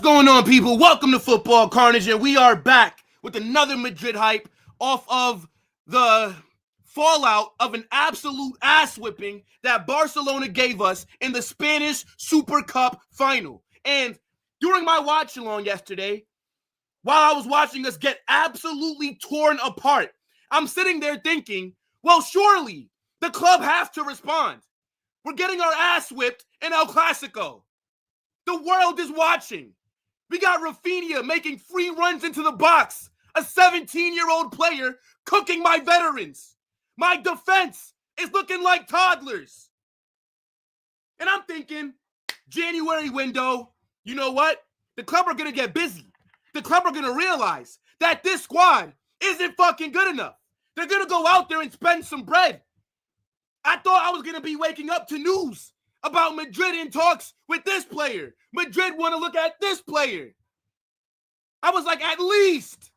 going on, people? Welcome to Football Carnage, and we are back with another Madrid hype off of the fallout of an absolute ass-whipping that Barcelona gave us in the Spanish Super Cup final. And during my watch-along yesterday, while I was watching us get absolutely torn apart, I'm sitting there thinking, well, surely the club has to respond. We're getting our ass whipped in El Clasico. The world is watching. We got Rafinha making free runs into the box. A 17-year-old player cooking my veterans. My defense is looking like toddlers. And I'm thinking, January window, you know what? The club are going to get busy. The club are going to realize that this squad isn't fucking good enough. They're going to go out there and spend some bread. I thought I was going to be waking up to news about Madrid in talks with this player. Madrid want to look at this player. I was like, at least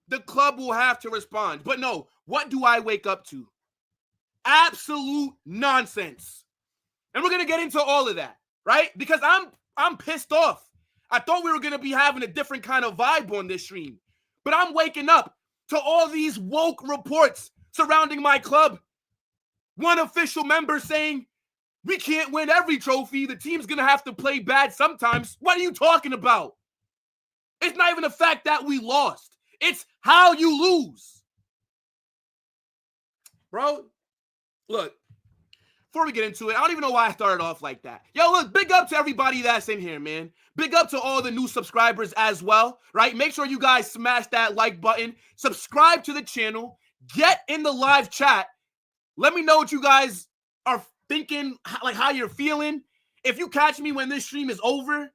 the club will have to respond. But no, what do I wake up to? Absolute nonsense. And we're going to get into all of that, right? Because I'm pissed off. I thought we were going to be having a different kind of vibe on this stream. But I'm waking up to all these woke reports surrounding my club. One official member saying, we can't win every trophy. The team's going to have to play bad sometimes. What are you talking about? It's not even the fact that we lost. It's how you lose. Bro, look, before we get into it, I don't even know why I started off like that. Yo, look, big up to everybody that's in here, man. Big up to all the new subscribers as well, right? Make sure you guys smash that like button. Subscribe to the channel. Get in the live chat. Let me know what you guys are thinking, like how you're feeling. If you catch me when this stream is over,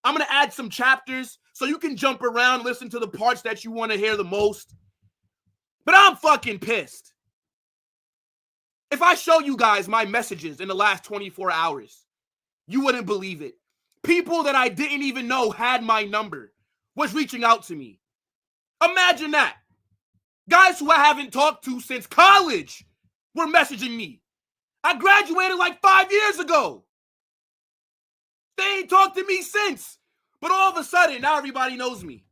I'm going to add some chapters so you can jump around, listen to the parts that you want to hear the most. But I'm fucking pissed. If I show you guys my messages in the last 24 hours, you wouldn't believe it. People that I didn't even know had my number was reaching out to me. Imagine that. Guys who I haven't talked to since college were messaging me. I graduated like 5 years ago. They ain't talked to me since. But all of a sudden, now everybody knows me.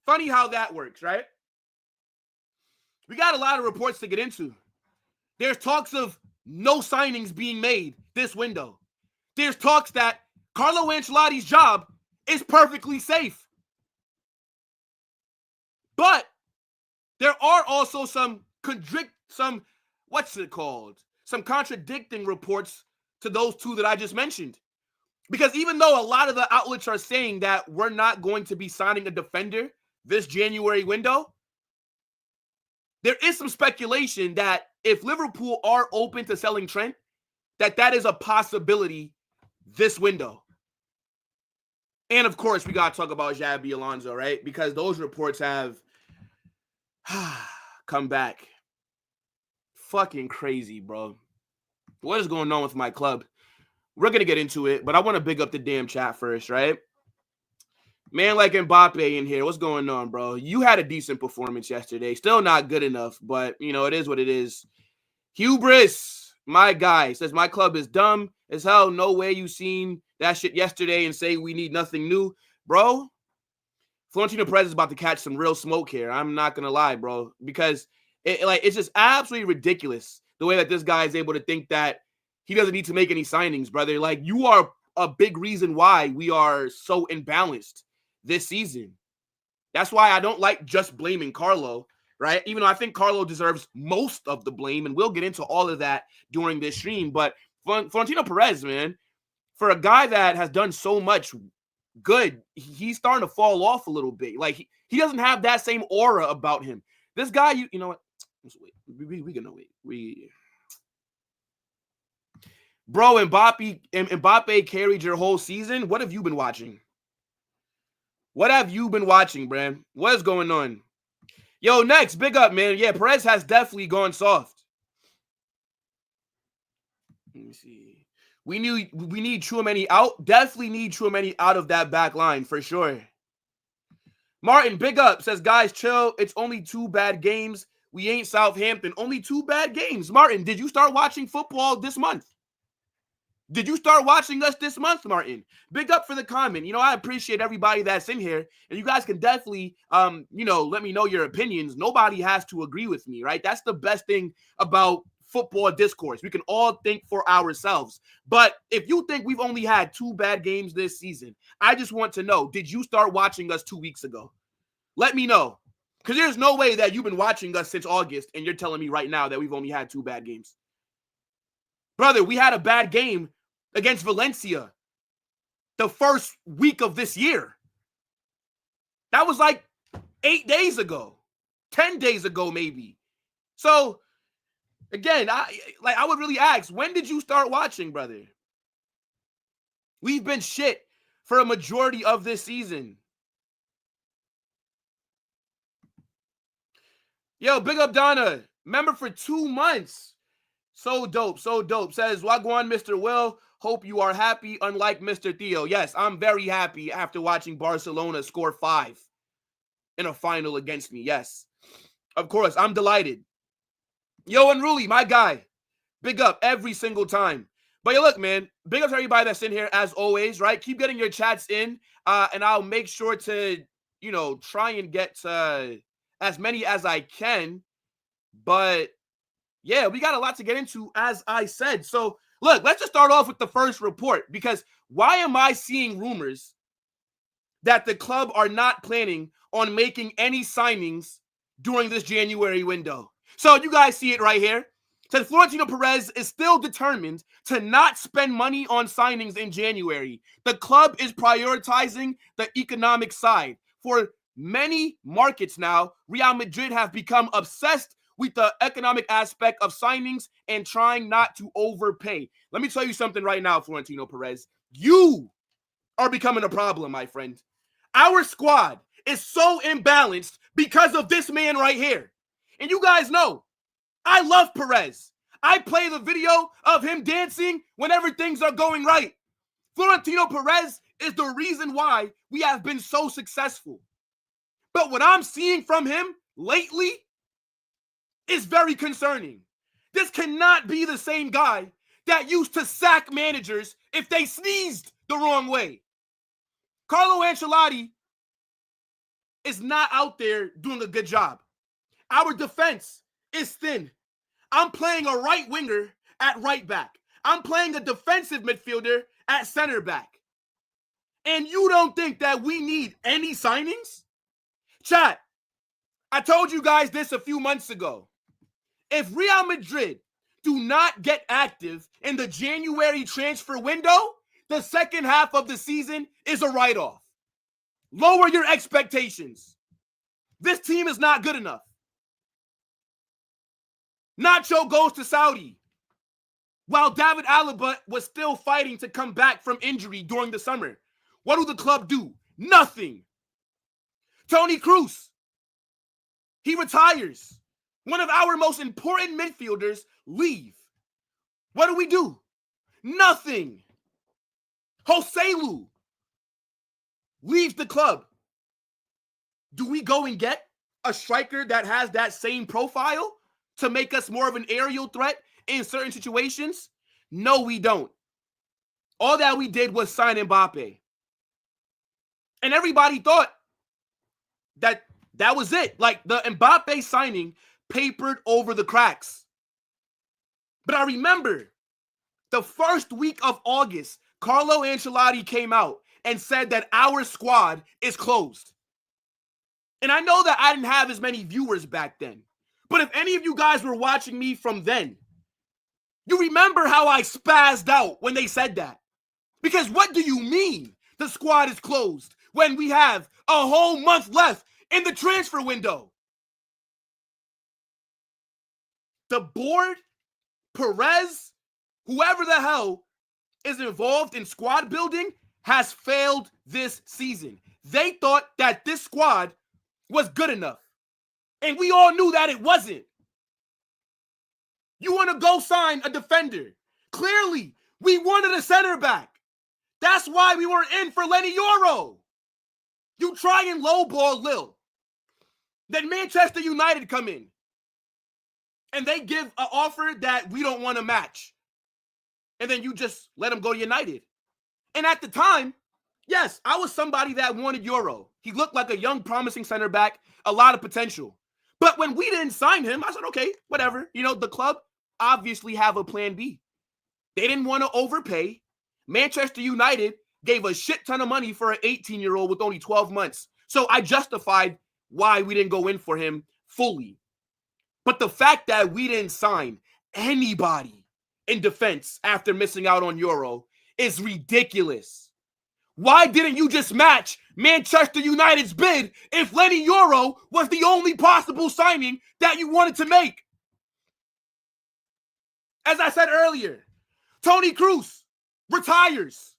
Funny how that works, right? We got a lot of reports to get into. There's talks of no signings being made this window. There's talks that Carlo Ancelotti's job is perfectly safe. But there are also some contradicting reports to those two that I just mentioned. Because even though a lot of the outlets are saying that we're not going to be signing a defender this January window, there is some speculation that if Liverpool are open to selling Trent, that is a possibility this window. And of course, we got to talk about Xabi Alonso, right? Because those reports have come back. Fucking crazy, bro. What is going on with my club? We're going to get into it, but I want to big up the damn chat first, right? Man like Mbappe in here. What's going on, bro? You had a decent performance yesterday. Still not good enough, but, you know, it is what it is. Hubris, my guy, says my club is dumb as hell. No way you seen that shit yesterday and say we need nothing new. Bro, Florentino Perez is about to catch some real smoke here. I'm not going to lie, bro, because it's just absolutely ridiculous the way that this guy is able to think that he doesn't need to make any signings, brother. Like, you are a big reason why we are so imbalanced this season. That's why I don't like just blaming Carlo, right? Even though I think Carlo deserves most of the blame, and we'll get into all of that during this stream. But Florentino Perez, man, for a guy that has done so much good, he's starting to fall off a little bit. Like, he doesn't have that same aura about him. This guy, you know what? We're going to wait. Bro, Mbappe carried your whole season. What have you been watching? What have you been watching, Bram? What is going on? Yo, next, big up, man. Yeah, Perez has definitely gone soft. Let me see. We need Tchouaméni out. Definitely need Tchouaméni out of that back line for sure. Martin, big up, says, guys, chill. It's only 2 bad games. We ain't Southampton. Only 2 bad games. Martin, did you start watching football this month? Did you start watching us this month, Martin? Big up for the comment. I appreciate everybody that's in here, and you guys can definitely, let me know your opinions. Nobody has to agree with me, right? That's the best thing about football discourse. We can all think for ourselves. But if you think we've only had 2 bad games this season, I just want to know, did you start watching us 2 weeks ago? Let me know. Because there's no way that you've been watching us since August, and you're telling me right now that we've only had 2 bad games. Brother, we had a bad game against Valencia the first week of this year. That was like 8 days ago, 10 days ago maybe. So, again, I would really ask, when did you start watching, brother? We've been shit for a majority of this season. Yo, big up Donna. Member for 2 months. So dope, so dope. Says, Wagwan, Mr. Will. Hope you are happy, unlike Mr. Theo. Yes, I'm very happy after watching Barcelona score 5 in a final against me. Yes, of course, I'm delighted. Yo, Unruly, my guy. Big up every single time. But yo, look, man, big up to everybody that's in here as always, right? Keep getting your chats in, and I'll make sure to, try and get as many as I can. But yeah, we got a lot to get into, as I said. So, look, let's just start off with the first report, because why am I seeing rumors that the club are not planning on making any signings during this January window? So, you guys see it right here. It says Florentino Perez is still determined to not spend money on signings in January. The club is prioritizing the economic side. For many markets now, Real Madrid have become obsessed with the economic aspect of signings and trying not to overpay. Let me tell you something right now, Florentino Perez. You are becoming a problem, my friend. Our squad is so imbalanced because of this man right here. And you guys know, I love Perez. I play the video of him dancing whenever things are going right. Florentino Perez is the reason why we have been so successful. But what I'm seeing from him lately is very concerning. This cannot be the same guy that used to sack managers if they sneezed the wrong way. Carlo Ancelotti is not out there doing a good job. Our defense is thin. I'm playing a right winger at right back. I'm playing a defensive midfielder at center back. And you don't think that we need any signings? Chat, I told you guys this a few months ago. If Real Madrid do not get active in the January transfer window, the second half of the season is a write-off. Lower your expectations. This team is not good enough. Nacho goes to Saudi while David Alaba was still fighting to come back from injury during the summer. What do the club do? Nothing. Toni Kroos, he retires. One of our most important midfielders leave. What do? Nothing. Joselu leaves the club. Do we go and get a striker that has that same profile to make us more of an aerial threat in certain situations? No, we don't. All that we did was sign Mbappe. And everybody thought that was it. Like, the Mbappe signing papered over the cracks. But I remember the first week of August, Carlo Ancelotti came out and said that our squad is closed. And I know that I didn't have as many viewers back then. But if any of you guys were watching me from then, you remember how I spazzed out when they said that. Because what do you mean the squad is closed when we have a whole month left in the transfer window? The board, Perez, whoever the hell is involved in squad building has failed this season. They thought that this squad was good enough. And we all knew that it wasn't. You want to go sign a defender. Clearly, we wanted a center back. That's why we weren't in for Lenny Yoro. You try and lowball Lille. Then Manchester United come in. And they give an offer that we don't want to match. and then you just let him go to United. And at the time, yes, I was somebody that wanted Euro. He looked like a young, promising center back, a lot of potential. But when we didn't sign him, I said, okay, whatever. You know, the club obviously have a plan B. They didn't want to overpay. Manchester United gave a shit ton of money for an 18-year-old with only 12 months. So I justified why we didn't go in for him fully. But the fact that we didn't sign anybody in defense after missing out on Euro is ridiculous. Why didn't you just match Manchester United's bid if Lenny Euro was the only possible signing that you wanted to make? As I said earlier, Toni Kroos retires.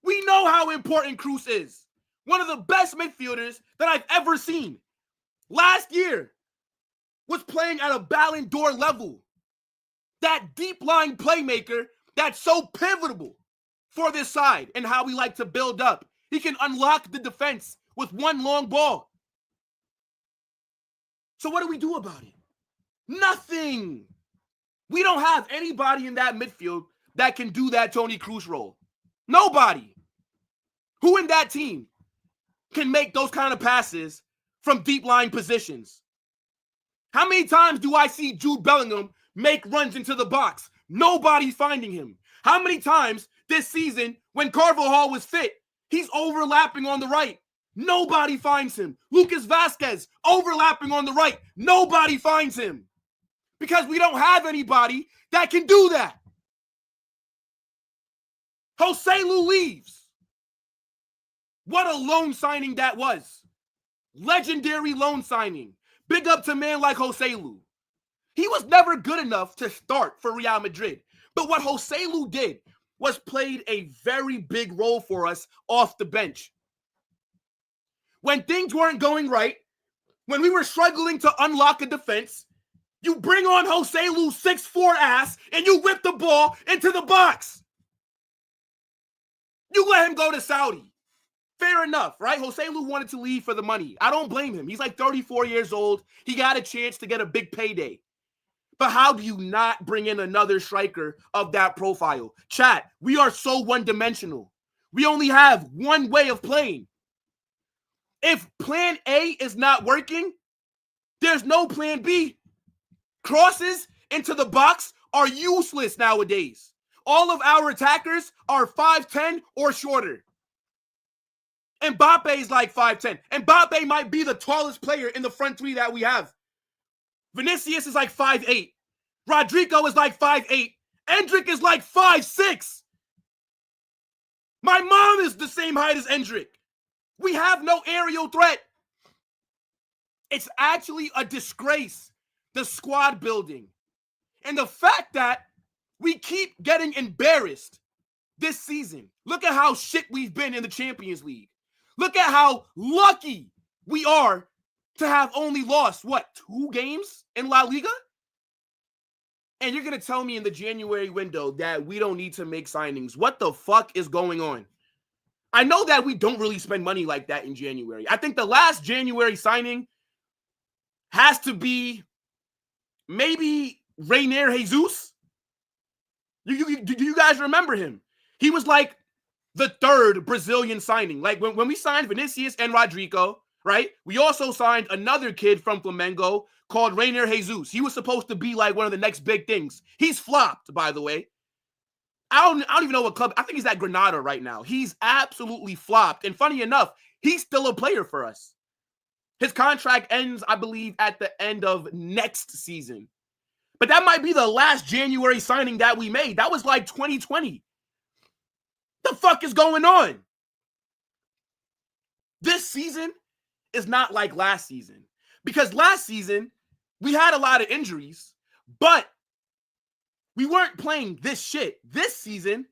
We know how important Kroos is. One of the best midfielders that I've ever seen. Last year was playing at a Ballon d'Or level. That deep-lying playmaker that's so pivotal for this side and how we like to build up. He can unlock the defense with one long ball. So what do we do about it? Nothing. We don't have anybody in that midfield that can do that Toni Kroos role. Nobody. Who in that team can make those kind of passes from deep-lying positions? How many times do I see Jude Bellingham make runs into the box? Nobody's finding him. How many times this season, when Carvajal was fit, he's overlapping on the right? Nobody finds him. Lucas Vazquez overlapping on the right. Nobody finds him. Because we don't have anybody that can do that. Joselu leaves. What a loan signing that was. Legendary loan signing. Big up to a man like Joselu. He was never good enough to start for Real Madrid. But what Joselu did was played a very big role for us off the bench. When things weren't going right, when we were struggling to unlock a defense, you bring on Joselu's 6'4" ass and you whip the ball into the box. You let him go to Saudi. Fair enough, right? Joselu wanted to leave for the money. I don't blame him. He's like 34 years old. He got a chance to get a big payday. But how do you not bring in another striker of that profile? Chat, we are so one-dimensional. We only have one way of playing. If plan A is not working, there's no plan B. Crosses into the box are useless nowadays. All of our attackers are 5'10" or shorter. Mbappe is like 5'10". Mbappe might be the tallest player in the front three that we have. Vinicius is like 5'8". Rodrigo is like 5'8". Endrick is like 5'6". My mom is the same height as Endrick. We have no aerial threat. It's actually a disgrace, the squad building. And the fact that we keep getting embarrassed this season. Look at how shit we've been in the Champions League. Look at how lucky we are to have only lost, 2 games in La Liga? And you're going to tell me in the January window that we don't need to make signings. What the fuck is going on? I know that we don't really spend money like that in January. I think the last January signing has to be maybe Reinier Jesus. Do you guys remember him? He was like the third Brazilian signing. Like when we signed Vinicius and Rodrigo, right? We also signed another kid from Flamengo called Reinier Jesus. He was supposed to be like one of the next big things. He's flopped, by the way. I don't even know what club. I think he's at Granada right now. He's absolutely flopped. And funny enough, he's still a player for us. His contract ends, I believe, at the end of next season. But that might be the last January signing that we made. That was like 2020. The fuck is going on? This season is not like last season. Because last season, we had a lot of injuries, but we weren't playing this shit. This season,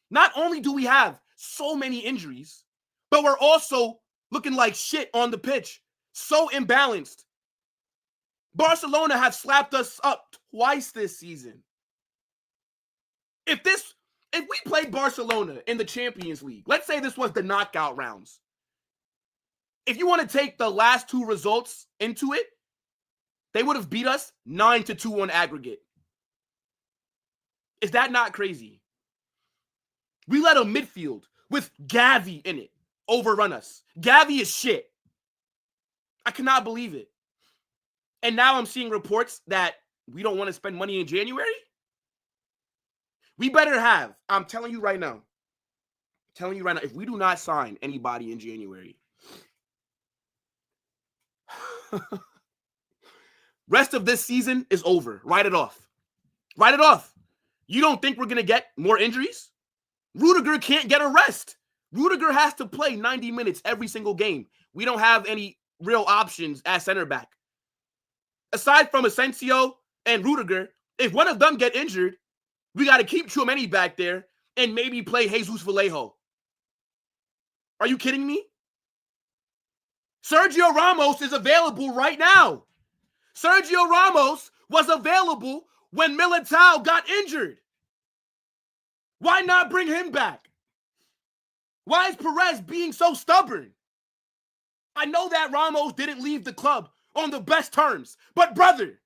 not only do we have so many injuries, but we're also looking like shit on the pitch. So imbalanced. Barcelona have slapped us up twice this season. If we played Barcelona in the Champions League, let's say this was the knockout rounds. If you want to take the last 2 results into it, they would have beat us 9-2 on aggregate. Is that not crazy? We let a midfield with Xavi in it overrun us. Xavi is shit. I cannot believe it. And now I'm seeing reports that we don't want to spend money in January. We better have. I'm telling you right now. If we do not sign anybody in January, rest of this season is over. Write it off. Write it off. You don't think we're going to get more injuries? Rudiger can't get a rest. Rudiger has to play 90 minutes every single game. We don't have any real options at center back. Aside from Asensio and Rudiger, if one of them get injured, we got to keep Tchouaméni back there and maybe play Jesus Vallejo. Are you kidding me? Sergio Ramos is available right now. Sergio Ramos was available when Militao got injured. Why not bring him back? Why is Perez being so stubborn? I know that Ramos didn't leave the club on the best terms, but brother,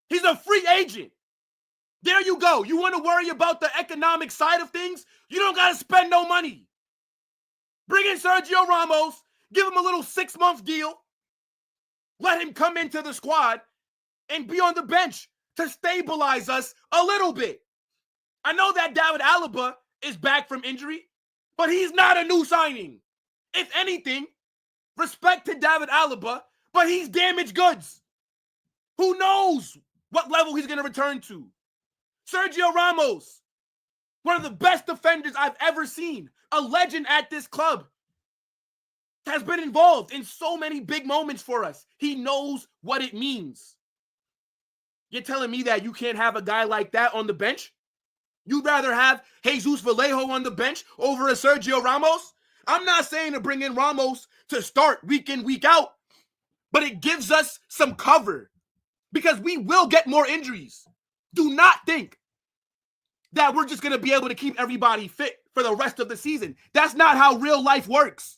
he's a free agent. There you go. You want to worry about the economic side of things? You don't got to spend no money. Bring in Sergio Ramos, give him a little 6-month deal, let him come into the squad and be on the bench to stabilize us a little bit. I know that David Alaba is back from injury, but he's not a new signing. If anything, respect to David Alaba, but he's damaged goods. Who knows what level he's going to return to? Sergio Ramos, one of the best defenders I've ever seen, a legend at this club, has been involved in so many big moments for us. He knows what it means. You're telling me that you can't have a guy like that on the bench? You'd rather have Jesus Vallejo on the bench over a Sergio Ramos? I'm not saying to bring in Ramos to start week in, week out, but it gives us some cover because we will get more injuries. Do not think that we're just going to be able to keep everybody fit for the rest of the season. That's not how real life works.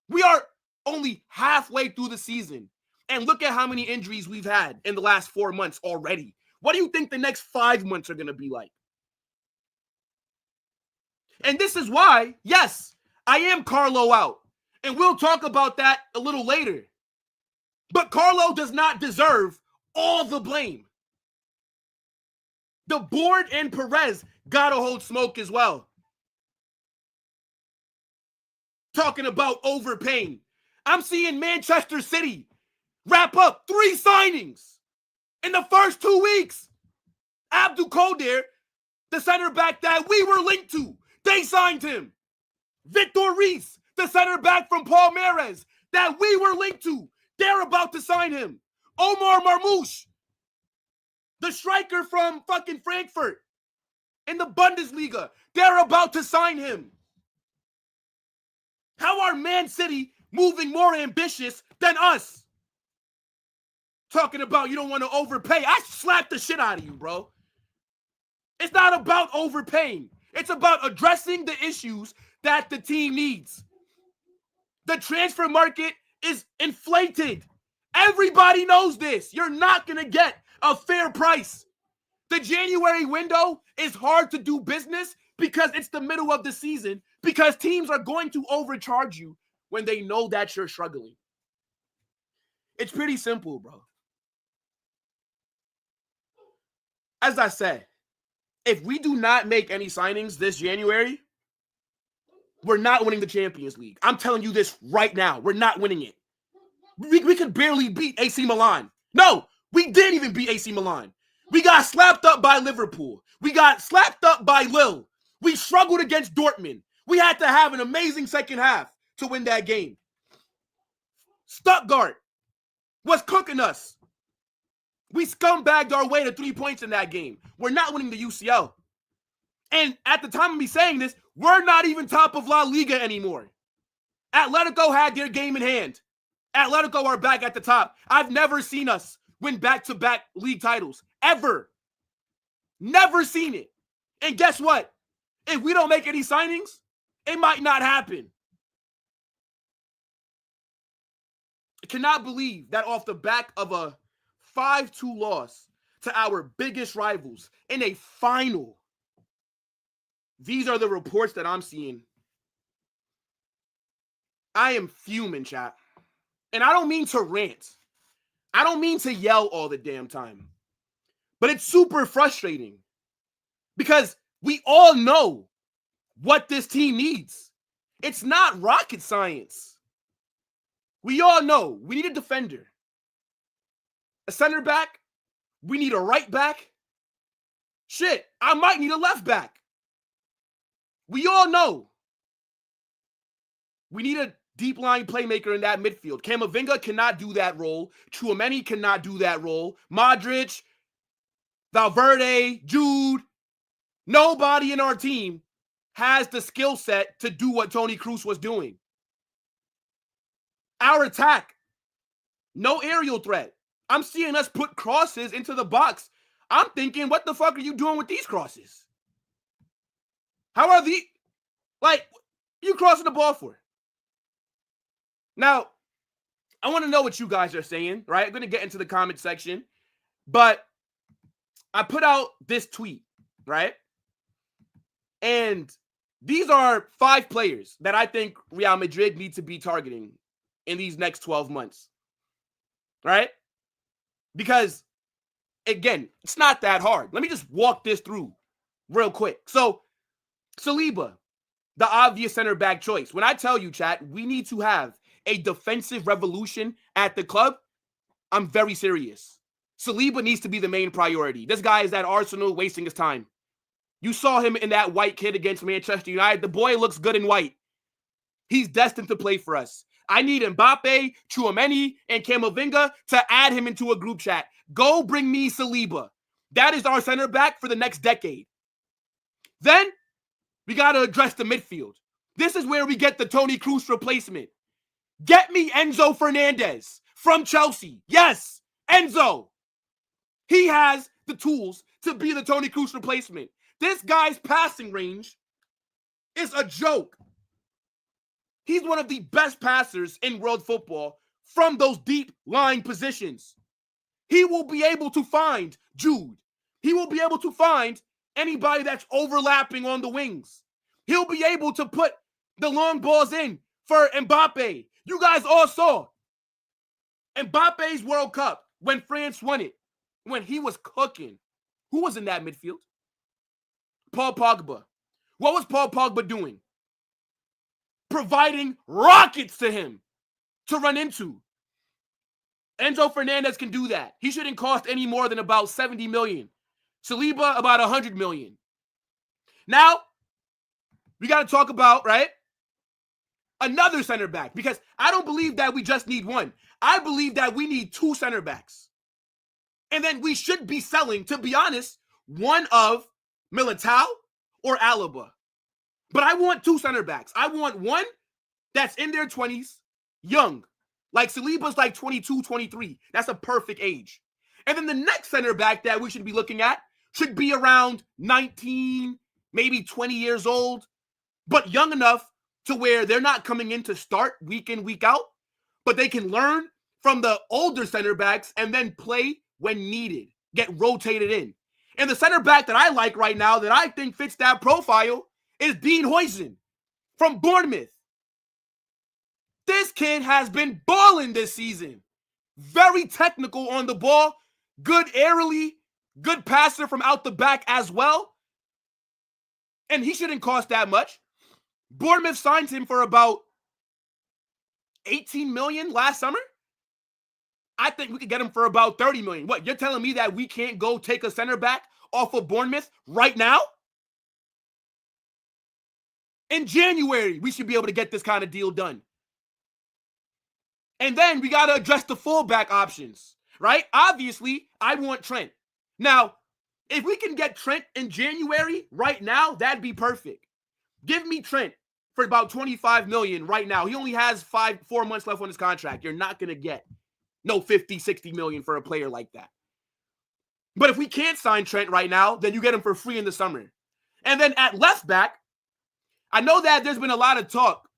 We are only halfway through the season, and look at how many injuries we've had in the last 4 months already. What do you think the next 5 months are going to be like? And this is why, yes, I am Carlo out, and we'll talk about that a little later. But Carlo does not deserve all the blame. The board and Perez got to hold smoke as well. Talking about overpaying. I'm seeing Manchester City wrap up 3 signings in the first 2 weeks. Abdul Qadir, the center back that we were linked to, they signed him. Victor Reis, the center back from Palmeiras that we were linked to, they're about to sign him. Omar Marmoush, the striker from fucking Frankfurt in the Bundesliga, they're about to sign him. How are Man City moving more ambitious than us? Talking about you don't want to overpay. I slapped the shit out of you, bro. It's not about overpaying. It's about addressing the issues that the team needs. The transfer market is inflated. Everybody knows this. You're not going to get a fair price. The January window is hard to do business because it's the middle of the season, because teams are going to overcharge you when they know that you're struggling. It's pretty simple, bro. As I said, if we do not make any signings this January, we're not winning the Champions League. I'm telling you this right now. We're not winning it. We could barely beat AC Milan. No, we didn't even beat AC Milan. We got slapped up by Liverpool. We got slapped up by Lille. We struggled against Dortmund. We had to have an amazing second half to win that game. Stuttgart was cooking us. We scumbagged our way to 3 points in that game. We're not winning the UCL. And at the time of me saying this, we're not even top of La Liga anymore. Atletico had their game in hand. Atletico are back at the top. I've never seen us win back-to-back league titles. Ever. Never seen it. And guess what? If we don't make any signings, it might not happen. I cannot believe that off the back of a 5-2 loss to our biggest rivals in a final. These are the reports that I'm seeing. I am fuming, chat. And I don't mean to rant. I don't mean to yell all the damn time. But it's super frustrating because we all know what this team needs. It's not rocket science. We all know we need a defender, a center back. We need a right back. Shit, I might need a left back. We all know we need a deep line playmaker in that midfield. Camavinga cannot do that role. Tchouaméni cannot do that role. Modric, Valverde, Jude, nobody in our team has the skill set to do what Toni Kroos was doing. Our attack, no aerial threat. I'm seeing us put crosses into the box. I'm thinking, what the fuck are you doing with these crosses? How are the, like, you crossing the ball for? Now, I want to know what you guys are saying, right? I'm going to get into the comment section, but I put out this tweet, right? And these are 5 players that I think Real Madrid needs to be targeting in these next 12 months, right? Because, again, it's not that hard. Let me just walk this through real quick. So, Saliba, the obvious center back choice. When I tell you, chat, we need to have a defensive revolution at the club, I'm very serious. Saliba needs to be the main priority. This guy is at Arsenal wasting his time. You saw him in that white kit against Manchester United. The boy looks good in white. He's destined to play for us. I need Mbappe, Tchouaméni, and Camavinga to add him into a group chat. Go bring me Saliba. That is our center back for the next decade. Then we got to address the midfield. This is where we get the Toni Kroos replacement. Get me Enzo Fernandez from Chelsea. Yes, Enzo. He has the tools to be the Toni Kroos replacement. This guy's passing range is a joke. He's one of the best passers in world football from those deep line positions. He will be able to find Jude. He will be able to find anybody that's overlapping on the wings. He'll be able to put the long balls in for Mbappe. You guys all saw Mbappe's World Cup when France won it, when he was cooking. Who was in that midfield? Paul Pogba. What was Paul Pogba doing? Providing rockets to him to run into. Enzo Fernandez can do that. He shouldn't cost any more than about 70 million. Saliba, about 100 million. Now, we got to talk about, right, another center back, because I don't believe that we just need one. I believe that we need 2 center backs. And then we should be selling, to be honest, one of Militao or Alaba. But I want 2 center backs. I want one that's in their 20s, young. Like Saliba's like 22, 23. That's a perfect age. And then the next center back that we should be looking at should be around 19, maybe 20 years old, but young enough to where they're not coming in to start week in, week out, but they can learn from the older center backs and then play when needed, get rotated in. And the center back that I like right now that I think fits that profile is Dean Huijsen from Bournemouth. This kid has been balling this season. Very technical on the ball, good aerially, good passer from out the back as well. And he shouldn't cost that much. Bournemouth signed him for about 18 million last summer. I think we could get him for about 30 million. What, you're telling me that we can't go take a center back off of Bournemouth right now? In January, we should be able to get this kind of deal done. And then we got to address the fullback options, right? Obviously, I want Trent. Now, if we can get Trent in January right now, that'd be perfect. Give me Trent for about 25 million right now. He only has 4 months left on his contract. You're not going to get no 50, 60 million for a player like that. But if we can't sign Trent right now, then you get him for free in the summer. And then at left back, I know that there's been a lot of talk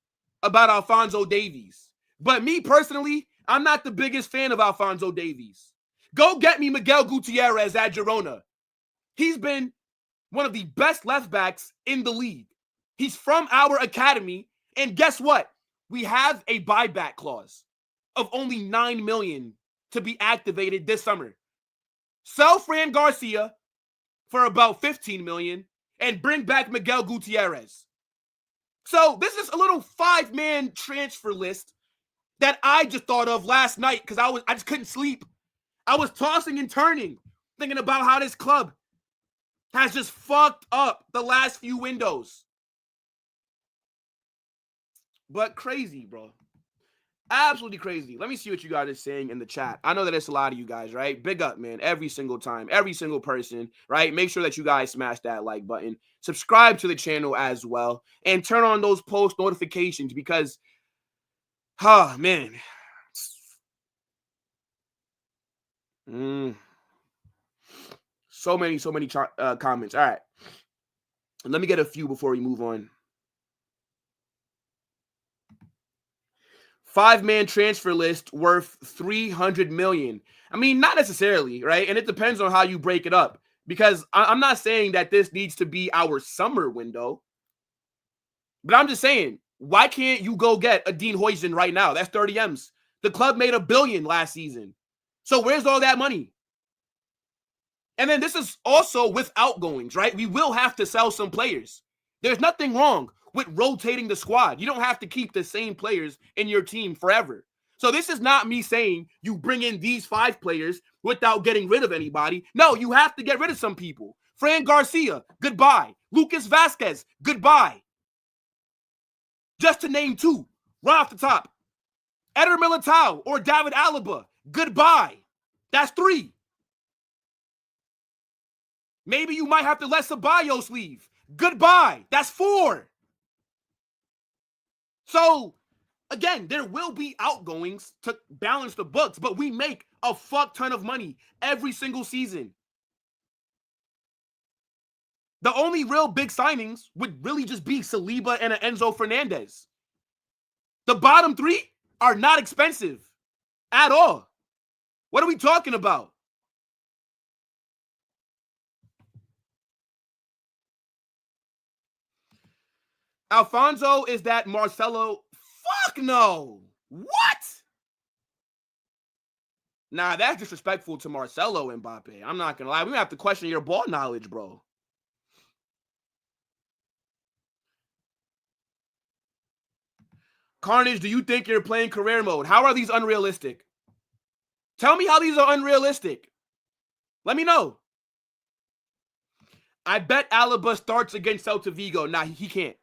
about Alphonso Davies. But me personally, I'm not the biggest fan of Alphonso Davies. Go get me Miguel Gutierrez at Girona. He's been one of the best left backs in the league. He's from our academy. And guess what? We have a buyback clause of only $9 million to be activated this summer. Sell Fran Garcia for about $15 million and bring back Miguel Gutierrez. So this is a little 5-man transfer list that I just thought of last night because I just couldn't sleep. I was tossing and turning, thinking about how this club has just fucked up the last few windows. But crazy, bro. Absolutely crazy. Let me see what you guys are saying in the chat. I know that it's a lot of you guys, right? Big up, man. Every single time, every single person, right? Make sure that you guys smash that like button. Subscribe to the channel as well. And turn on those post notifications because, man. So many comments. All right. Let me get a few before we move on. 5-man transfer list worth $300 million. I mean, not necessarily, right? And it depends on how you break it up. Because I'm not saying that this needs to be our summer window. But I'm just saying, why can't you go get a Dean Huijsen right now? That's 30 M's. The club made $1 billion last season. So where's all that money? And then this is also with outgoings, right? We will have to sell some players. There's nothing wrong with rotating the squad. You don't have to keep the same players in your team forever. So this is not me saying you bring in these 5 players without getting rid of anybody. No, you have to get rid of some people. Fran Garcia, goodbye. Lucas Vazquez, goodbye. Just to name 2, right off the top. Eder Militao or David Alaba, goodbye. That's 3. Maybe you might have to let Ceballos leave. Goodbye. That's 4. So, again, there will be outgoings to balance the books, but we make a fuck ton of money every single season. The only real big signings would really just be Saliba and Enzo Fernandez. The bottom 3 are not expensive at all. What are we talking about? Alfonso is that Marcelo. Fuck no. What? Nah, that's disrespectful to Marcelo Mbappe. I'm not going to lie. We have to question your ball knowledge, bro. Carnage, do you think you're playing career mode? How are these unrealistic? Tell me how these are unrealistic. Let me know. I bet Alaba starts against Celta Vigo. Nah, he can't.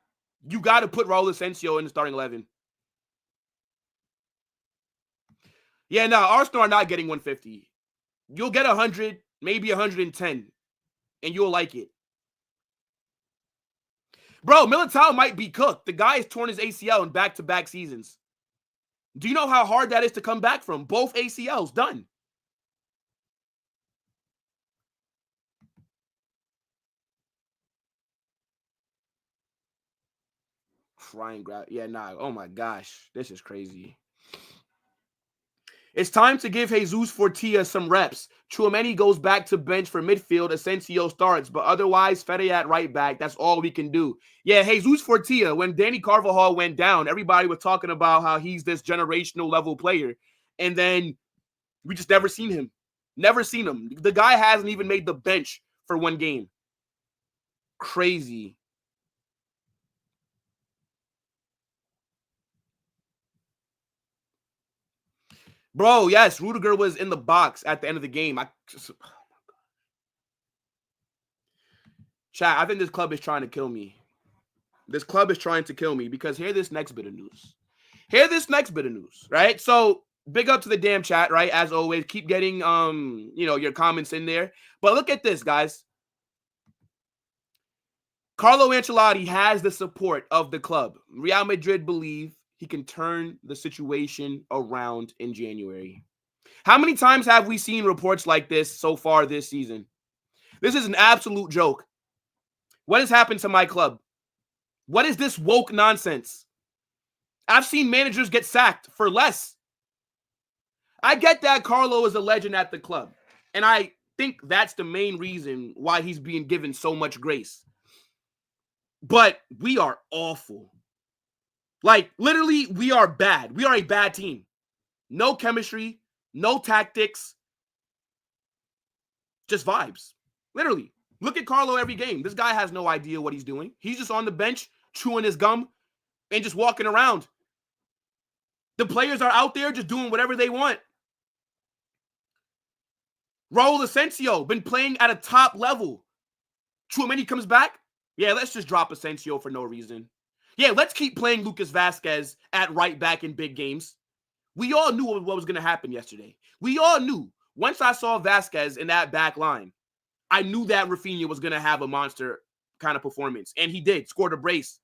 You got to put Raul Asensio in the starting 11. Yeah, no, Arsenal are not getting 150. You'll get 100, maybe 110, and you'll like it. Bro, Militao might be cooked. The guy has torn his ACL in back-to-back seasons. Do you know how hard that is to come back from? Both ACLs done. Crying grab. Yeah, nah. Oh my gosh. This is crazy. It's time to give Jesus Fortia some reps. Tchouaméni goes back to bench for midfield. Asensio starts, but otherwise, Fede at right back. That's all we can do. Yeah, Jesus Fortia, when Danny Carvajal went down, everybody was talking about how he's this generational level player. And then we just never seen him. Never seen him. The guy hasn't even made the bench for one game. Crazy. Bro, yes, Rudiger was in the box at the end of the game. Chat, I think this club is trying to kill me. This club is trying to kill me because hear this next bit of news. Right? So, big up to the damn chat, right? As always, keep getting your comments in there. But look at this, guys. Carlo Ancelotti has the support of the club. Real Madrid believe he can turn the situation around in January. How many times have we seen reports like this so far this season? This is an absolute joke. What has happened to my club? What is this woke nonsense? I've seen managers get sacked for less. I get that Carlo is a legend at the club, and I think that's the main reason why he's being given so much grace. But we are awful. Like, literally, we are bad. We are a bad team. No chemistry, no tactics, just vibes. Literally. Look at Carlo every game. This guy has no idea what he's doing. He's just on the bench, chewing his gum, and just walking around. The players are out there just doing whatever they want. Raul Asensio, been playing at a top level. Tchouaméni comes back. Yeah, let's just drop Asensio for no reason. Yeah, let's keep playing Lucas Vazquez at right back in big games. We all knew what was going to happen yesterday. We all knew. Once I saw Vazquez in that back line, I knew that Rafinha was going to have a monster kind of performance. And he did. Scored a brace.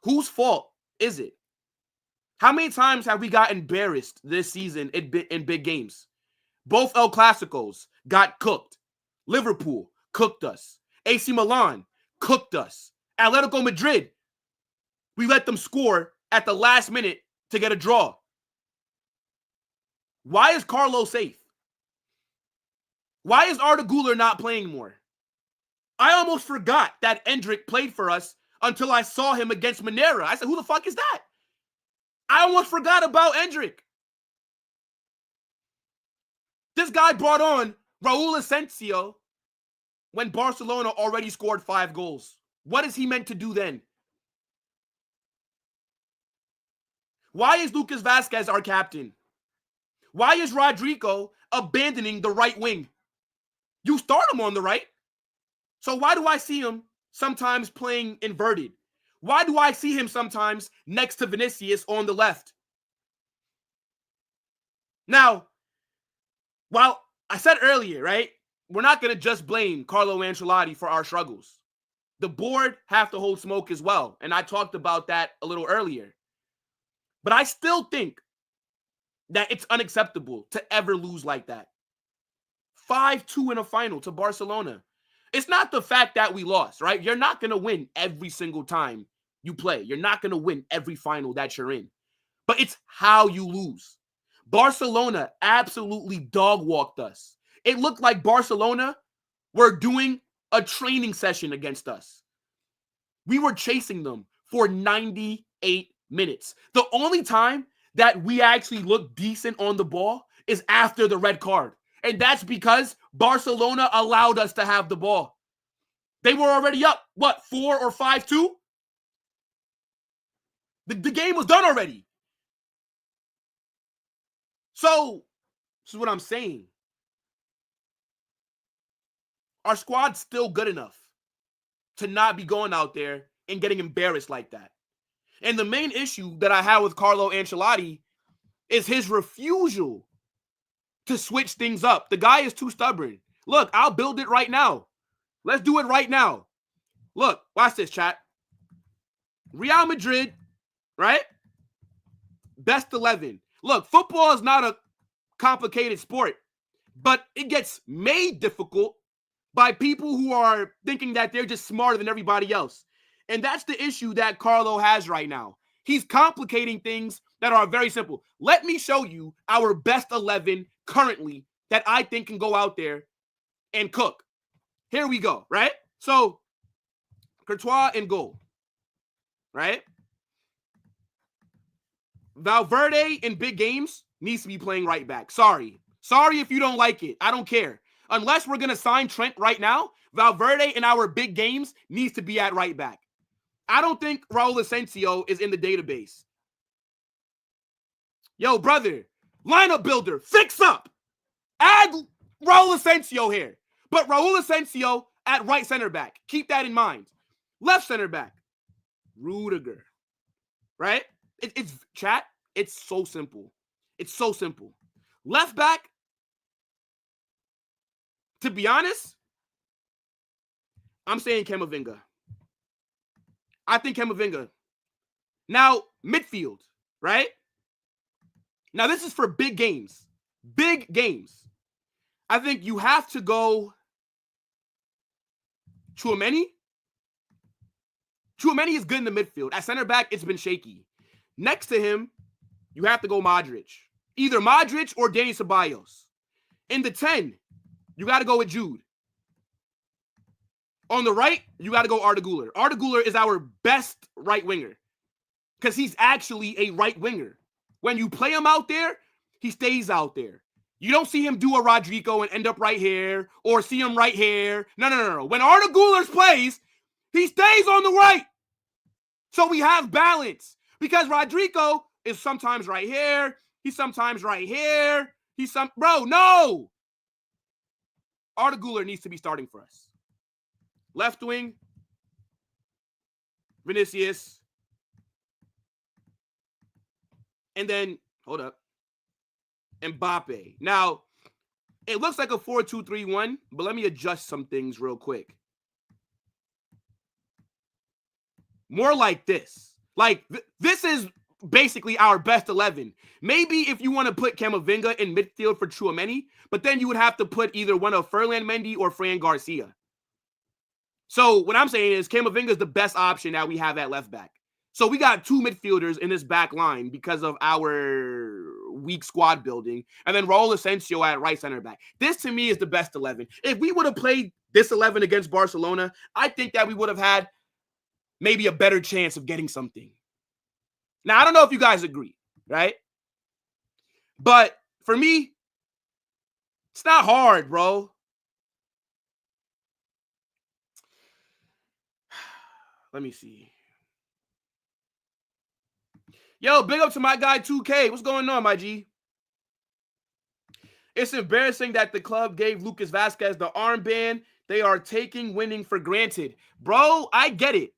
Whose fault is it? How many times have we got embarrassed this season in big games? Both El Clasicos got cooked. Liverpool cooked us. AC Milan cooked us. Atletico Madrid, we let them score at the last minute to get a draw. Why is Carlo safe? Why is Arda Güler not playing more? I almost forgot that Endrick played for us until I saw him against Monera. I said, who the fuck is that? I almost forgot about Endrick. This guy brought on Raul Asensio when Barcelona already scored 5 goals. What is he meant to do then? Why is Lucas Vazquez our captain? Why is Rodrigo abandoning the right wing? You start him on the right. So why do I see him sometimes playing inverted? Why do I see him sometimes next to Vinicius on the left? Now, while I said earlier, right, we're not going to just blame Carlo Ancelotti for our struggles. The board have to hold smoke as well. And I talked about that a little earlier. But I still think that it's unacceptable to ever lose like that. 5-2 in a final to Barcelona. It's not the fact that we lost, right? You're not going to win every single time you play. You're not going to win every final that you're in. But it's how you lose. Barcelona absolutely dog-walked us. It looked like Barcelona were doing a training session against us. We were chasing them for 98 minutes. The only time that we actually looked decent on the ball is after the red card. And that's because Barcelona allowed us to have the ball. They were already up, 4 or 5-2? The game was done already. So, this is what I'm saying. Our squad's still good enough to not be going out there and getting embarrassed like that. And the main issue that I have with Carlo Ancelotti is his refusal to switch things up. The guy is too stubborn. Look, I'll build it right now. Let's do it right now. Look, watch this, chat. Real Madrid, right? Best 11. Look, football is not a complicated sport, but it gets made difficult by people who are thinking that they're just smarter than everybody else. And that's the issue that Carlo has right now. He's complicating things that are very simple. Let me show you our best 11 currently that I think can go out there and cook. Here we go, right? So, Courtois in goal, right? Valverde in big games needs to be playing right back. Sorry if you don't like it. I don't care. Unless we're going to sign Trent right now, Valverde in our big games needs to be at right back. I don't think Raul Asensio is in the database. Yo, brother, lineup builder, fix up. Add Raul Asensio here. But Raul Asensio at right center back. Keep that in mind. Left center back, Rudiger. Right? It's chat. It's so simple. It's so simple. Left back, to be honest, I'm saying Camavinga. I think Camavinga. Now, midfield, right? Now, this is for big games. Big games. I think you have to go Tchouaméni. Tchouaméni is good in the midfield. At center back, it's been shaky. Next to him, you have to go Modric. either Modric or Dani Ceballos. In the 10, you got to go with Jude. On the right, you got to go Arda Güler. Arda Güler is our best right winger because he's actually a right winger. When you play him out there, he stays out there. You don't see him do a Rodrigo and end up right here or see him right here. No. When Arda Güler plays, he stays on the right. So we have balance because Rodrigo is sometimes right here. He's sometimes right here. Bro, no. Arda Güler needs to be starting for us. Left wing, Vinicius. And then, hold up, Mbappe. Now, it looks like a 4-2-3-1, but let me adjust some things real quick. More like this. Like, this is basically our best 11. Maybe if you want to put Camavinga in midfield for Tchouaméni, but then you would have to put either one of Ferland Mendy or Fran Garcia. So what I'm saying is Camavinga is the best option that we have at left back. So we got two midfielders in this back line because of our weak squad building. And then Raul Asensio at right center back. This, to me, is the best 11. If we would have played this 11 against Barcelona, I think that we would have had maybe a better chance of getting something. Now, I don't know if you guys agree, right? But for me, it's not hard, bro. Let me see. Yo, big up to my guy 2K. What's going on, my G? It's embarrassing that the club gave Lucas Vazquez the armband. They are taking winning for granted. Bro, I get it.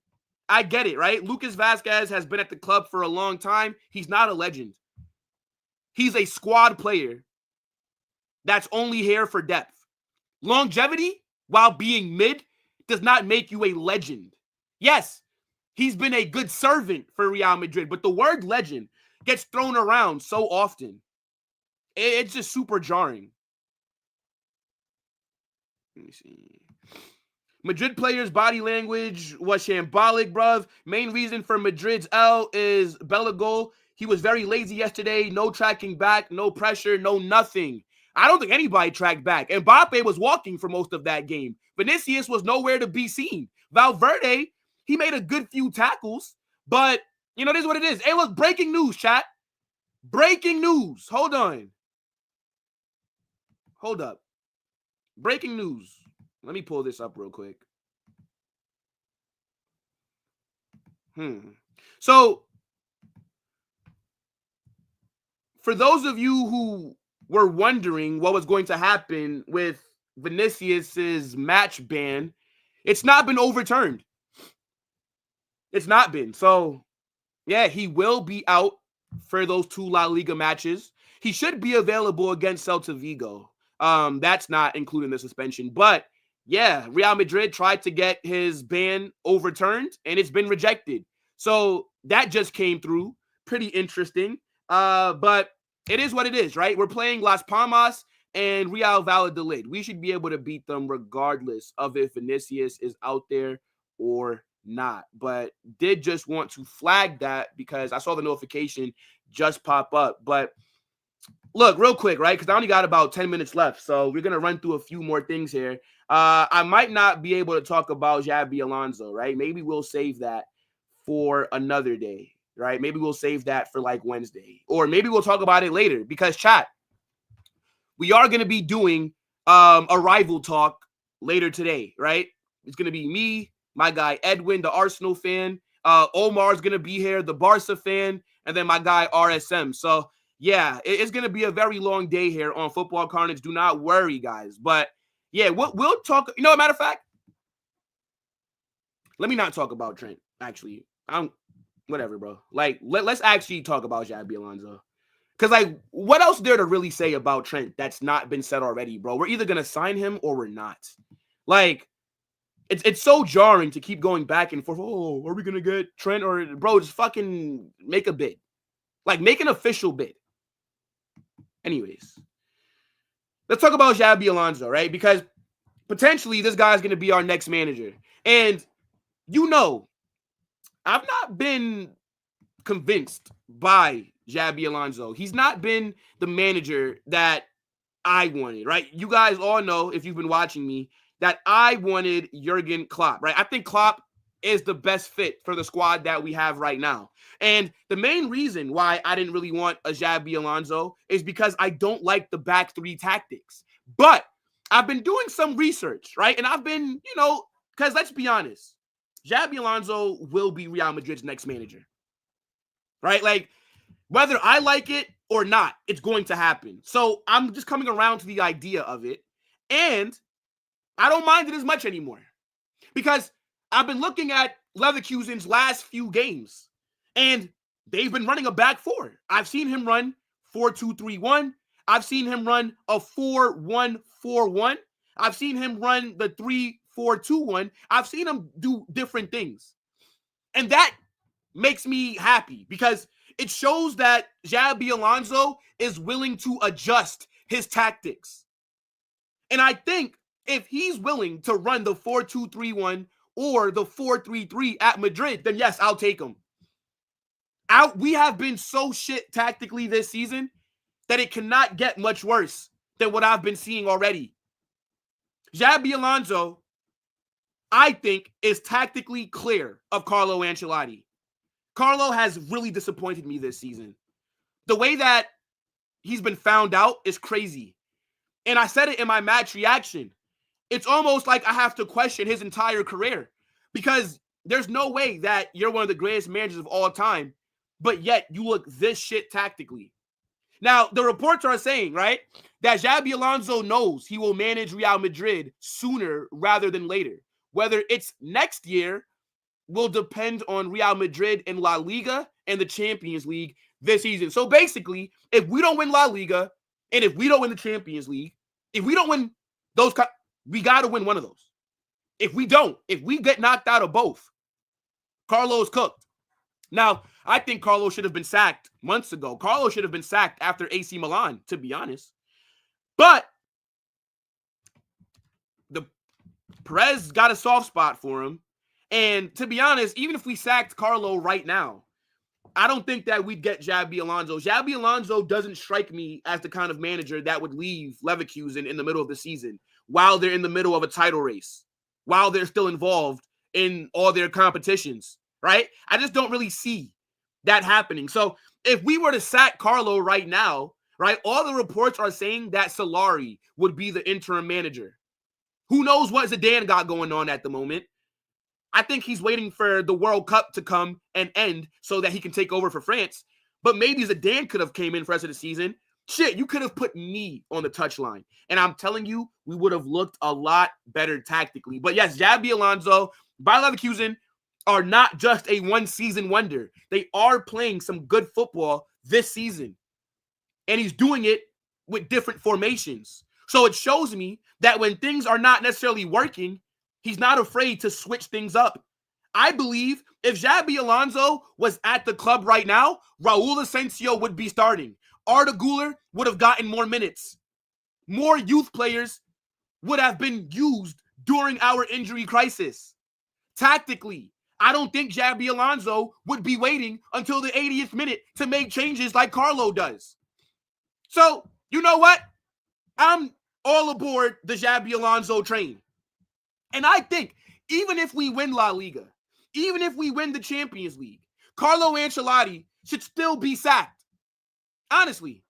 I get it, right? Lucas Vazquez has been at the club for a long time. He's not a legend. He's a squad player that's only here for depth. Longevity, while being mid, does not make you a legend. Yes, he's been a good servant for Real Madrid, but the word legend gets thrown around so often. It's just super jarring. Let me see. Madrid players' body language was shambolic, bruv. Main reason for Madrid's L is Belagol. He was very lazy yesterday. No tracking back, no pressure, no nothing. I don't think anybody tracked back. Mbappe was walking for most of that game. Vinicius was nowhere to be seen. Valverde, he made a good few tackles, but, you know, this is what it is. Hey, look, breaking news, chat. Breaking news. Hold on. Hold up. Breaking news. Let me pull this up real quick. So, for those of you who were wondering what was going to happen with Vinicius's match ban, it's not been overturned. It's not been. So, yeah, he will be out for those two La Liga matches. He should be available against Celta Vigo. That's not including the suspension. But, yeah, Real Madrid tried to get his ban overturned, and it's been rejected. So, that just came through. Pretty interesting. But it is what it is, right? We're playing Las Palmas and Real Valladolid. We should be able to beat them regardless of if Vinicius is out there or not. But did just want to flag that because I saw the notification just pop up. But look, real quick, right? Because I only got about 10 minutes left. So we're going to run through a few more things here. I might not be able to talk about Xabi Alonso, right? Maybe we'll save that for another day, right? Maybe we'll save that for like Wednesday. Or maybe we'll talk about it later. Because, chat, we are going to be doing a rival talk later today, right? It's going to be me, my guy Edwin, the Arsenal fan. Omar's going to be here, the Barca fan, and then my guy RSM. So, yeah, it's going to be a very long day here on Football Carnage. Do not worry, guys. But, yeah, we'll talk. You know, a matter of fact, let me not talk about Trent, actually. Whatever, bro. Like, let's actually talk about Xabi Alonso. Because, like, what else is there to really say about Trent that's not been said already, bro? We're either going to sign him or we're not. Like, it's so jarring to keep going back and forth. Oh, are we going to get Trent? Or, bro, just fucking make a bid. Like, make an official bid. Anyways. Let's talk about Xabi Alonso, right? Because potentially this guy's going to be our next manager. And, you know, I've not been convinced by Xabi Alonso. He's not been the manager that I wanted, right? You guys all know, if you've been watching me, that I wanted Jurgen Klopp, right? I think Klopp is the best fit for the squad that we have right now. And the main reason why I didn't really want a Xabi Alonso is because I don't like the back three tactics. But I've been doing some research, right? And I've been, because let's be honest, Xabi Alonso will be Real Madrid's next manager, right? Like, whether I like it or not, it's going to happen. So I'm just coming around to the idea of it. And I don't mind it as much anymore because I've been looking at Leverkusen's last few games, and they've been running a back four. I've seen him run 4-2-3-1. I've seen him run a 4-1-4-1. I've seen him run the 3-4-2-1. I've seen him do different things. And that makes me happy because it shows that Xabi Alonso is willing to adjust his tactics. And I think if he's willing to run the 4-2-3-1 or the 4-3-3 at Madrid, then yes, I'll take him. We have been so shit tactically this season that it cannot get much worse than what I've been seeing already. Xabi Alonso, I think, is tactically clear of Carlo Ancelotti. Carlo has really disappointed me this season. The way that he's been found out is crazy. And I said it in my match reaction. It's almost like I have to question his entire career because there's no way that you're one of the greatest managers of all time, but yet you look this shit tactically. Now, the reports are saying, right, that Xabi Alonso knows he will manage Real Madrid sooner rather than later. Whether it's next year will depend on Real Madrid and La Liga and the Champions League this season. So basically, if we don't win La Liga and if we don't win the Champions League, if we don't win those, we got to win one of those. If we get knocked out of both, Carlo's cooked. Now, I think Carlo should have been sacked months ago. Carlo should have been sacked after AC Milan, to be honest. But the Perez got a soft spot for him. And to be honest, even if we sacked Carlo right now, I don't think that we'd get Xabi Alonso. Xabi Alonso doesn't strike me as the kind of manager that would leave Leverkusen in the middle of the season while they're in the middle of a title race, while they're still involved in all their competitions, right? I just don't really see that happening. So if we were to sack Carlo right now, right, all the reports are saying that Solari would be the interim manager. Who knows what Zidane got going on at the moment? I think he's waiting for the World Cup to come and end so that he can take over for France. But maybe Zidane could have came in for the rest of the season. Shit, you could have put me on the touchline. And I'm telling you, we would have looked a lot better tactically. But yes, Xabi Alonso, Bayer Leverkusen are not just a one-season wonder. They are playing some good football this season. And he's doing it with different formations. So it shows me that when things are not necessarily working, he's not afraid to switch things up. I believe if Xabi Alonso was at the club right now, Raul Asensio would be starting. Arda Güler would have gotten more minutes. More youth players would have been used during our injury crisis. Tactically, I don't think Xabi Alonso would be waiting until the 80th minute to make changes like Carlo does. So, you know what? I'm all aboard the Xabi Alonso train. And I think even if we win La Liga, even if we win the Champions League, Carlo Ancelotti should still be sacked. Honestly.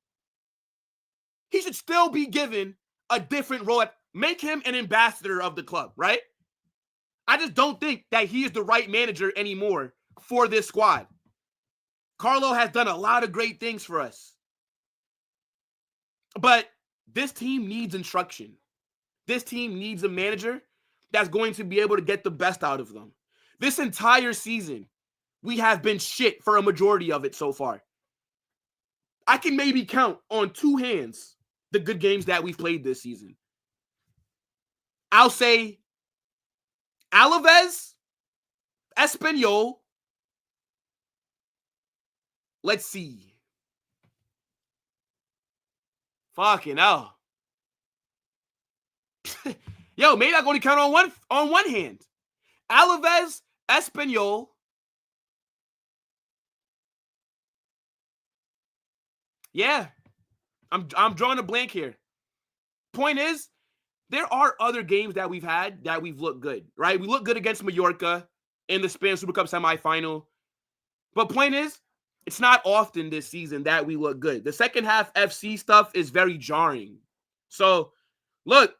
He should still be given a different role. Make him an ambassador of the club, right? I just don't think that he is the right manager anymore for this squad. Carlo has done a lot of great things for us. But this team needs instruction. This team needs a manager that's going to be able to get the best out of them. This entire season, we have been shit for a majority of it so far. I can maybe count on two hands the good games that we've played this season. I'll say Alaves, Espanyol. Let's see. Fucking hell. Yo, maybe I can only count on one hand. Alaves, Espanyol, Yeah, I'm drawing a blank here. Point is, there are other games that we've had that we've looked good, right? We look good against Mallorca in the Spanish Super Cup semifinal. But point is, it's not often this season that we look good. The second half FC stuff is very jarring. So, look,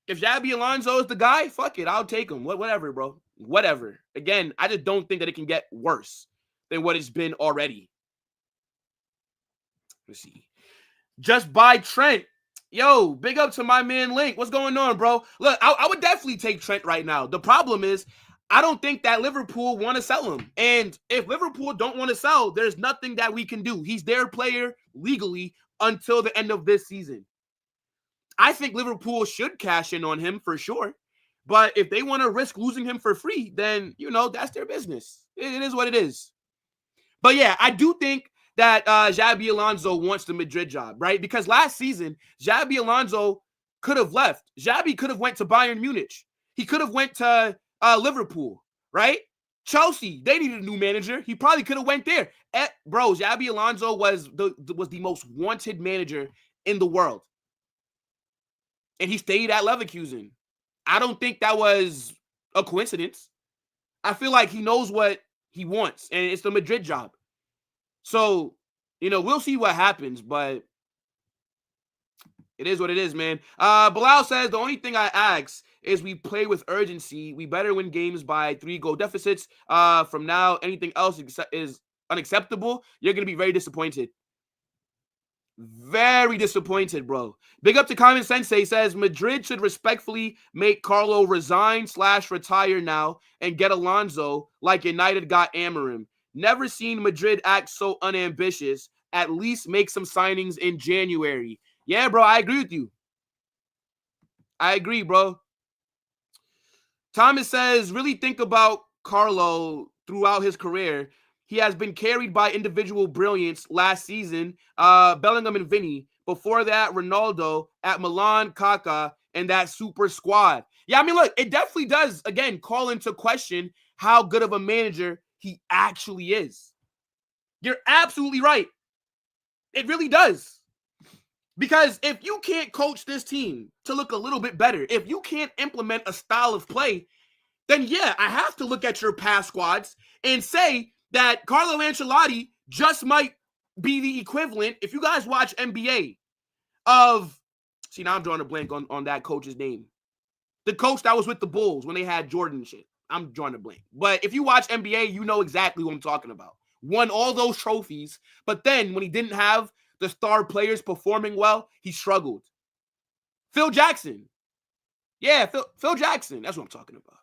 if Xabi Alonso is the guy, fuck it, I'll take him. Whatever, bro. Whatever. Again, I just don't think that it can get worse than what it's been already. Let's see. Just by Trent. Yo, big up to my man Link. What's going on, bro? Look, I would definitely take Trent right now. The problem is, I don't think that Liverpool want to sell him. And if Liverpool don't want to sell, there's nothing that we can do. He's their player legally until the end of this season. I think Liverpool should cash in on him for sure. But if they want to risk losing him for free, then, that's their business. It is what it is. But yeah, I do think that Xabi Alonso wants the Madrid job, right? Because last season, Xabi Alonso could have left. Xabi could have went to Bayern Munich. He could have went to Liverpool, right? Chelsea, they needed a new manager. He probably could have went there. Bro, Xabi Alonso was the most wanted manager in the world. And he stayed at Leverkusen. I don't think that was a coincidence. I feel like he knows what he wants, and it's the Madrid job. So, we'll see what happens, but it is what it is, man. Bilal says, the only thing I ask is we play with urgency. We better win games by 3-goal deficits. From now, anything else is unacceptable. You're going to be very disappointed. Very disappointed, bro. Big up to Common Sensei. Says, Madrid should respectfully make Carlo resign/retire now and get Alonso like United got Amorim. Never seen Madrid act so unambitious. At least make some signings in January. Yeah, bro, I agree with you. I agree, bro. Thomas says, really think about Carlo throughout his career. He has been carried by individual brilliance last season, Bellingham and Vini. Before that, Ronaldo, at Milan, Kaká, and that super squad. Yeah, I mean, look, it definitely does, again, call into question how good of a manager he actually is. You're absolutely right. It really does. Because if you can't coach this team to look a little bit better, if you can't implement a style of play, then yeah, I have to look at your past squads and say that Carlo Ancelotti just might be the equivalent, if you guys watch NBA, of, see, now I'm drawing a blank on that coach's name. The coach that was with the Bulls when they had Jordan and shit. I'm drawing a blank. But if you watch NBA, you know exactly what I'm talking about. Won all those trophies, but then when he didn't have the star players performing well, he struggled. Phil Jackson. Yeah, Phil Jackson. That's what I'm talking about.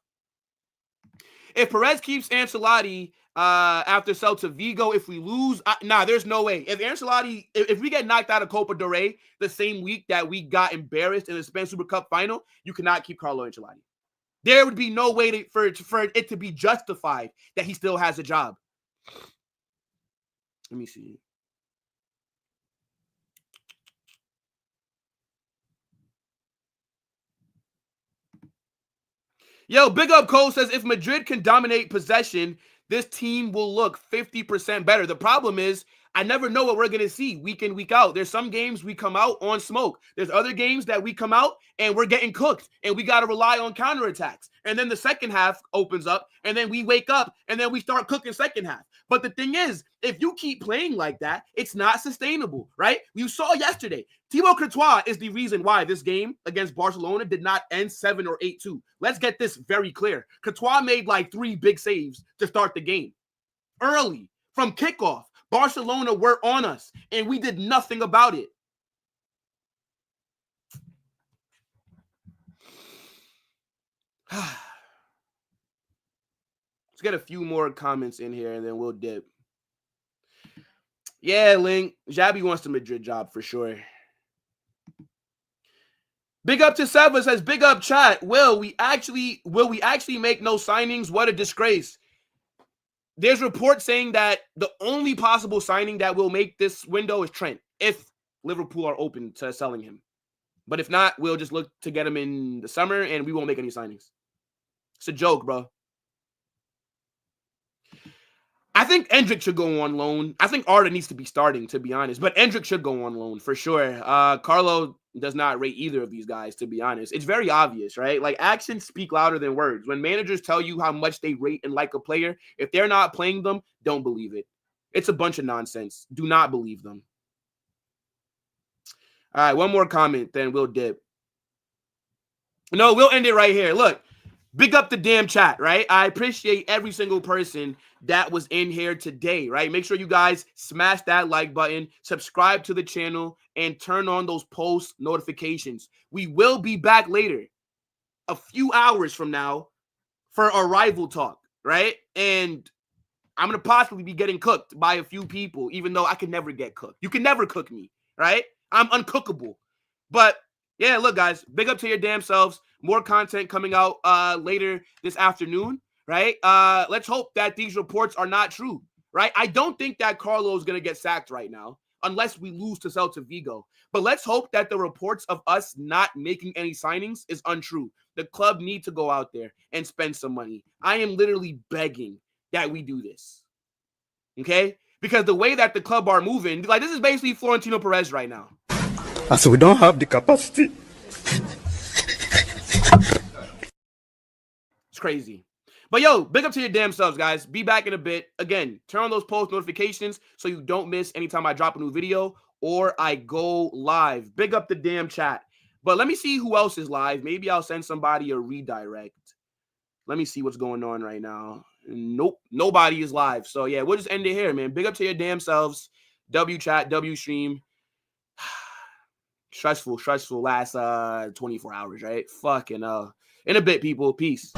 If Perez keeps Ancelotti after Celta Vigo, if we lose, there's no way. If Ancelotti, if we get knocked out of Copa del Rey the same week that we got embarrassed in the Spanish Super Cup final, you cannot keep Carlo Ancelotti. There would be no way for it to be justified that he still has a job. Let me see. Yo, Big Up Cole says, if Madrid can dominate possession, this team will look 50% better. The problem is, I never know what we're going to see week in, week out. There's some games we come out on smoke. There's other games that we come out and we're getting cooked and we got to rely on counterattacks. And then the second half opens up and then we wake up and then we start cooking second half. But the thing is, if you keep playing like that, it's not sustainable, right? You saw yesterday, Thibaut Courtois is the reason why this game against Barcelona did not end 7 or 8-2. Let's get this very clear. Courtois made like 3 big saves to start the game. Early, from kickoff, Barcelona were on us, and we did nothing about it. Let's get a few more comments in here, and then we'll dip. Yeah, Link. Xabi wants the Madrid job for sure. Big up to Seva says, big up chat. Will we actually make no signings? What a disgrace. There's reports saying that the only possible signing that will make this window is Trent, if Liverpool are open to selling him. But if not, we'll just look to get him in the summer, and we won't make any signings. It's a joke, bro. I think Endrick should go on loan. I think Arda needs to be starting, to be honest. But Endrick should go on loan for sure. Carlo does not rate either of these guys, to be honest. It's very obvious, right? Like, actions speak louder than words. When managers tell you how much they rate and like a player, if they're not playing them, don't believe it. It's a bunch of nonsense. Do not believe them. All right, one more comment, then we'll dip. No, we'll end it right here. Look, big up the damn chat, right? I appreciate every single person that was in here today, right? Make sure you guys smash that like button, subscribe to the channel, and turn on those post notifications. We will be back later, a few hours from now, for a rival talk, right? And I'm going to possibly be getting cooked by a few people, even though I can never get cooked. You can never cook me, right? I'm uncookable. But yeah, look, guys, big up to your damn selves. More content coming out later this afternoon, right? Let's hope that these reports are not true, right? I don't think that Carlo is going to get sacked right now unless we lose to Celta Vigo. But let's hope that the reports of us not making any signings is untrue. The club need to go out there and spend some money. I am literally begging that we do this, okay? Because the way that the club are moving, like, this is basically Florentino Perez right now. So we don't have the capacity. It's crazy. But yo, big up to your damn selves, guys. Be back in a bit. Again, turn on those post notifications so you don't miss anytime I drop a new video or I go live. Big up the damn chat. But let me see who else is live. Maybe I'll send somebody a redirect. Let me see what's going on right now. Nope, nobody is live. So yeah, we'll just end it here, man. Big up to your damn selves. W chat, W stream. Stressful last 24 hours, right? Fucking in a bit, people. Peace.